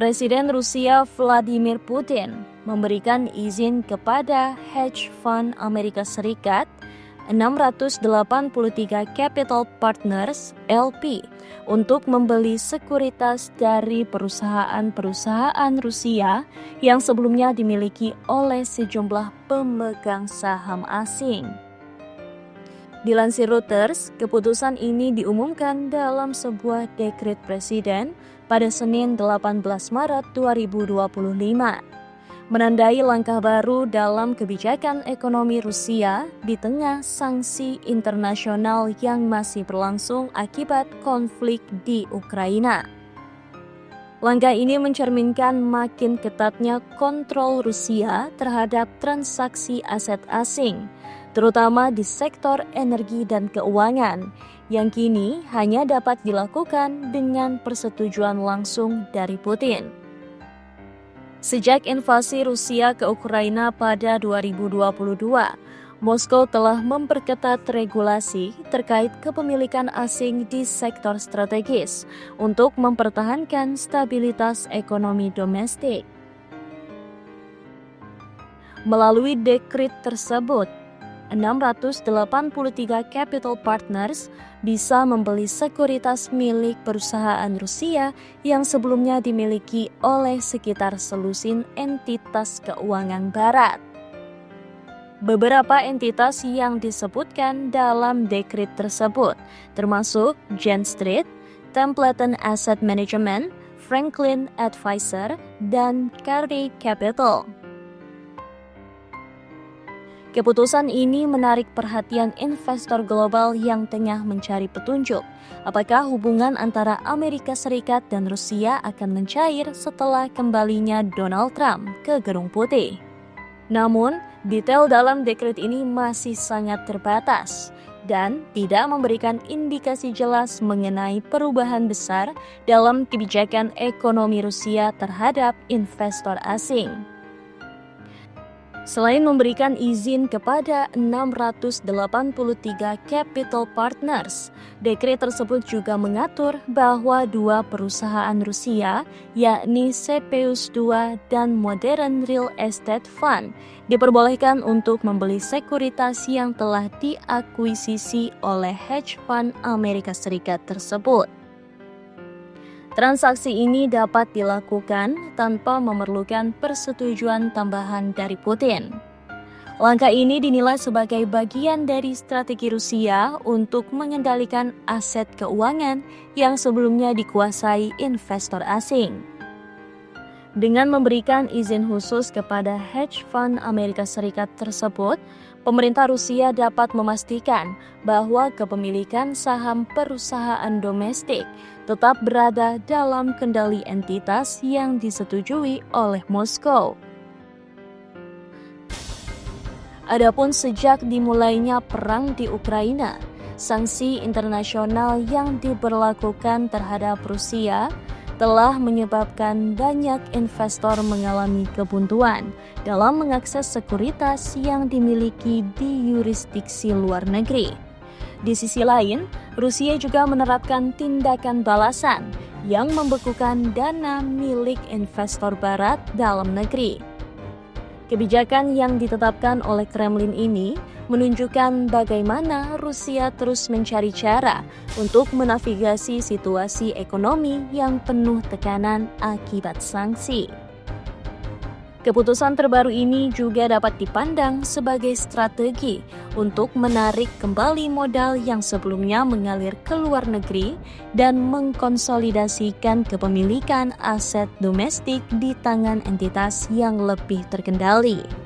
Presiden Rusia Vladimir Putin memberikan izin kepada hedge fund Amerika Serikat 683 Capital Partners (LP) untuk membeli sekuritas dari perusahaan-perusahaan Rusia yang sebelumnya dimiliki oleh sejumlah pemegang saham asing. Dilansir Reuters, keputusan ini diumumkan dalam sebuah dekret presiden pada Senin 18 Maret 2025. Menandai langkah baru dalam kebijakan ekonomi Rusia di tengah sanksi internasional yang masih berlangsung akibat konflik di Ukraina. Langkah ini mencerminkan makin ketatnya kontrol Rusia terhadap transaksi aset asing, terutama di sektor energi dan keuangan, yang kini hanya dapat dilakukan dengan persetujuan langsung dari Putin. Sejak invasi Rusia ke Ukraina pada 2022, Moskow telah memperketat regulasi terkait kepemilikan asing di sektor strategis untuk mempertahankan stabilitas ekonomi domestik. Melalui dekret tersebut, 683 Capital Partners bisa membeli sekuritas milik perusahaan Rusia yang sebelumnya dimiliki oleh sekitar selusin entitas keuangan barat. Beberapa entitas yang disebutkan dalam dekret tersebut termasuk Jane Street, Templeton Asset Management, Franklin Advisor, dan Carney Capital. Keputusan ini menarik perhatian investor global yang tengah mencari petunjuk apakah hubungan antara Amerika Serikat dan Rusia akan mencair setelah kembalinya Donald Trump ke Gedung Putih. Namun, detail dalam dekret ini masih sangat terbatas dan tidak memberikan indikasi jelas mengenai perubahan besar dalam kebijakan ekonomi Rusia terhadap investor asing. Selain memberikan izin kepada 683 Capital Partners, dekret tersebut juga mengatur bahwa dua perusahaan Rusia, yakni Cepeus II dan Modern Real Estate Fund, diperbolehkan untuk membeli sekuritas yang telah diakuisisi oleh hedge fund Amerika Serikat tersebut. Transaksi ini dapat dilakukan tanpa memerlukan persetujuan tambahan dari Putin. Langkah ini dinilai sebagai bagian dari strategi Rusia untuk mengendalikan aset keuangan yang sebelumnya dikuasai investor asing. Dengan memberikan izin khusus kepada hedge fund Amerika Serikat tersebut, pemerintah Rusia dapat memastikan bahwa kepemilikan saham perusahaan domestik tetap berada dalam kendali entitas yang disetujui oleh Moskow. Adapun sejak dimulainya perang di Ukraina, sanksi internasional yang diberlakukan terhadap Rusia telah menyebabkan banyak investor mengalami kebuntuan dalam mengakses sekuritas yang dimiliki di yurisdiksi luar negeri. Di sisi lain, Rusia juga menerapkan tindakan balasan yang membekukan dana milik investor barat dalam negeri. Kebijakan yang ditetapkan oleh Kremlin ini menunjukkan bagaimana Rusia terus mencari cara untuk menavigasi situasi ekonomi yang penuh tekanan akibat sanksi. Keputusan terbaru ini juga dapat dipandang sebagai strategi untuk menarik kembali modal yang sebelumnya mengalir ke luar negeri dan mengkonsolidasikan kepemilikan aset domestik di tangan entitas yang lebih terkendali.